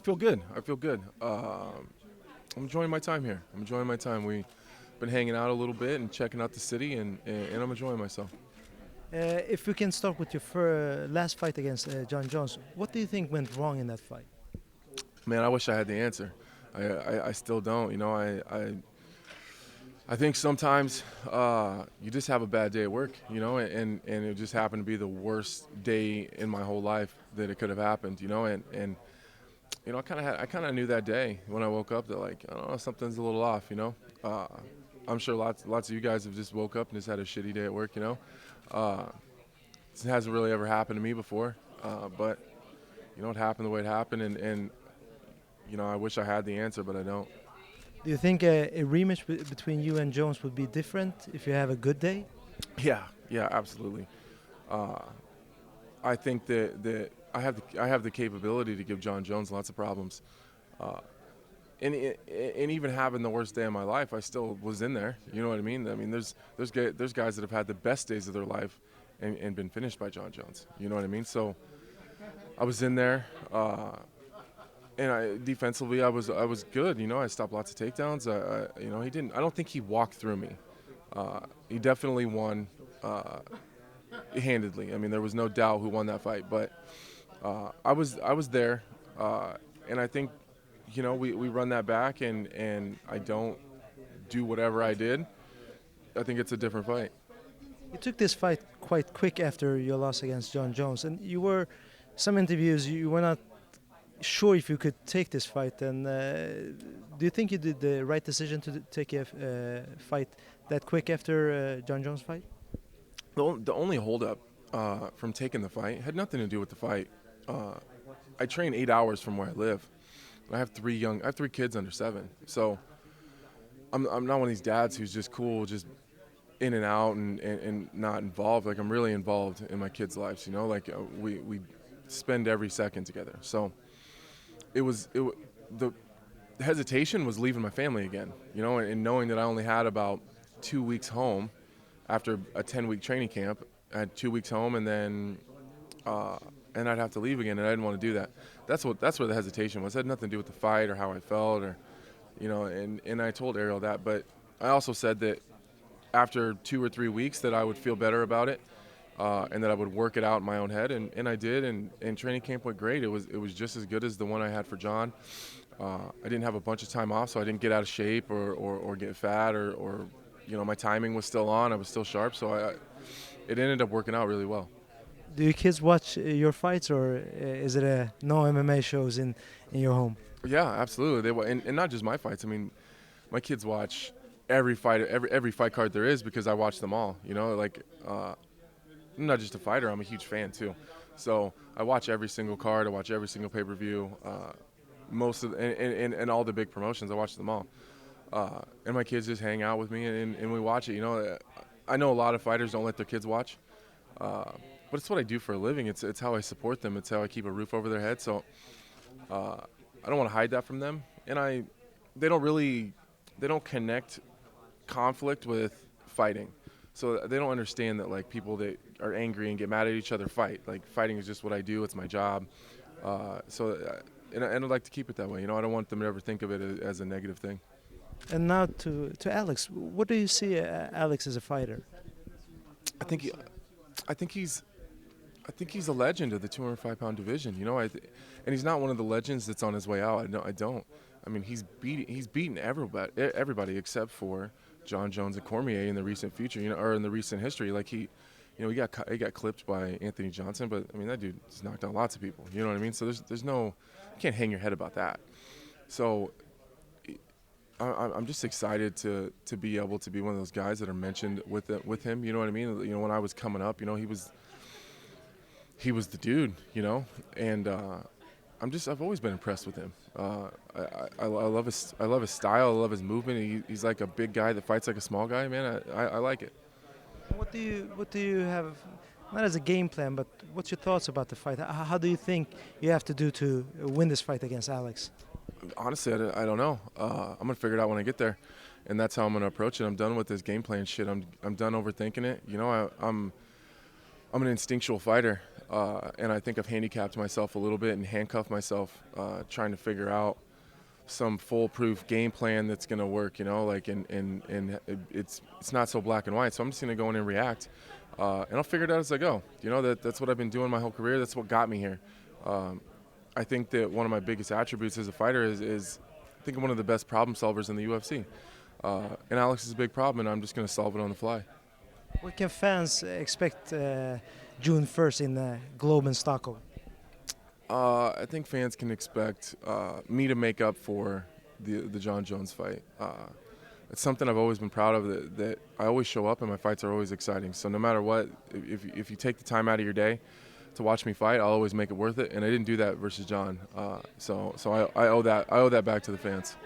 I feel good. I feel good. I'm enjoying my time here. I'm enjoying my time. We've been hanging out a little bit and checking out the city, and I'm enjoying myself. If we can start with your last fight against John Jones, what do you think went wrong in that fight? Man, I wish I had the answer. I still don't. I think sometimes you just have a bad day at work, and it just happened to be the worst day in my whole life that it could have happened, and I kind of knew that day when I woke up that like I don't know something's a little off, I'm sure lots of you guys have just woke up and just had a shitty day at work, It hasn't really ever happened to me before, but it happened the way it happened, and I wish I had the answer, but I don't. Do you think a rematch between you and Jones would be different if you have a good day? Yeah, absolutely. Uh, I think that I have the capability to give John Jones lots of problems, uh, and even having the worst day of my life, I still was in there. You know what I mean? I mean, there's guys that have had the best days of their life and been finished by John Jones. You know what I mean? So I was in there, and defensively I was good. I stopped lots of takedowns. He didn't. I don't think he walked through me. He definitely won. Handedly. I mean, there was no doubt who won that fight, but I was there, and I think we run that back, and I don't do whatever I did. I think it's a different fight. You took this fight quite quick after your loss against John Jones, and some interviews you were not sure if you could take this fight. And do you think you did the right decision to take a fight that quick after John Jones' fight? The only holdup from taking the fight had nothing to do with the fight. I train 8 hours from where I live. I have three kids under 7. So I'm not one of these dads who's just cool, just in and out and not involved. Like I'm really involved in my kids' lives. Like we spend every second together. So the hesitation was leaving my family again. And knowing that I only had about 2 weeks home after a 10-week training camp. I had 2 weeks home, and then and I'd have to leave again, and I didn't want to do that. That's where the hesitation was. It had nothing to do with the fight or how I felt, or and I told Ariel that. But I also said that after 2 or 3 weeks that I would feel better about it, and that I would work it out in my own head, and I did, and training camp went great. It was just as good as the one I had for John. I didn't have a bunch of time off, so I didn't get out of shape or get fat or my timing was still on. I was still sharp, so it ended up working out really well. Do your kids watch your fights, or is it no MMA shows in your home? Yeah, absolutely. And not just my fights. I mean, my kids watch every fight card there is because I watch them all. I'm not just a fighter. I'm a huge fan too. So I watch every single card. I watch every single pay-per-view. Most of and all the big promotions. I watch them all. And my kids just hang out with me and we watch it. I know a lot of fighters don't let their kids watch, but it's what I do for a living. It's how I support them. It's how I keep a roof over their head. So I don't want to hide that from them. And they don't connect conflict with fighting. So they don't understand that like people that are angry and get mad at each other fight. Like fighting is just what I do. It's my job. And I'd like to keep it that way. I don't want them to ever think of it as a negative thing. And now to Alex, what do you see Alex as a fighter? I think he, I think he's a legend of the 205-pound division. And he's not one of the legends that's on his way out. I don't. I mean, he's beaten everybody except for John Jones and Cormier in the recent future, or in the recent history. Like he got clipped by Anthony Johnson, but I mean that dude has knocked out lots of people. You know what I mean? So there's no, you can't hang your head about that. So I'm just excited to be able to be one of those guys that are mentioned with him. You know what I mean? When I was coming up, he was the dude. And I've always been impressed with him. I love his style. I love his movement. He's like a big guy that fights like a small guy. Man, I like it. What do you have, not as a game plan, but what's your thoughts about the fight? How do you think you have to do to win this fight against Alex? Honestly, I don't know. I'm gonna figure it out when I get there, and that's how I'm gonna approach it. I'm done with this game plan shit. I'm done overthinking it. I'm an instinctual fighter. And I think I've handicapped myself a little bit and handcuffed myself, trying to figure out some foolproof game plan that's going to work, you know, like, and it's not so black and white. So I'm just going to go in and react, and I'll figure it out as I go. You know, that's what I've been doing my whole career. That's what got me here. I think that one of my biggest attributes as a fighter is I think I'm one of the best problem solvers in the UFC. And Alex is a big problem, and I'm just going to solve it on the fly. What can fans expect June 1st in Globe in Stockholm? I think fans can expect me to make up for the John Jones fight. It's something I've always been proud of, that I always show up and my fights are always exciting. So no matter what, if you take the time out of your day to watch me fight, I'll always make it worth it. And I didn't do that versus John. So I owe that back to the fans.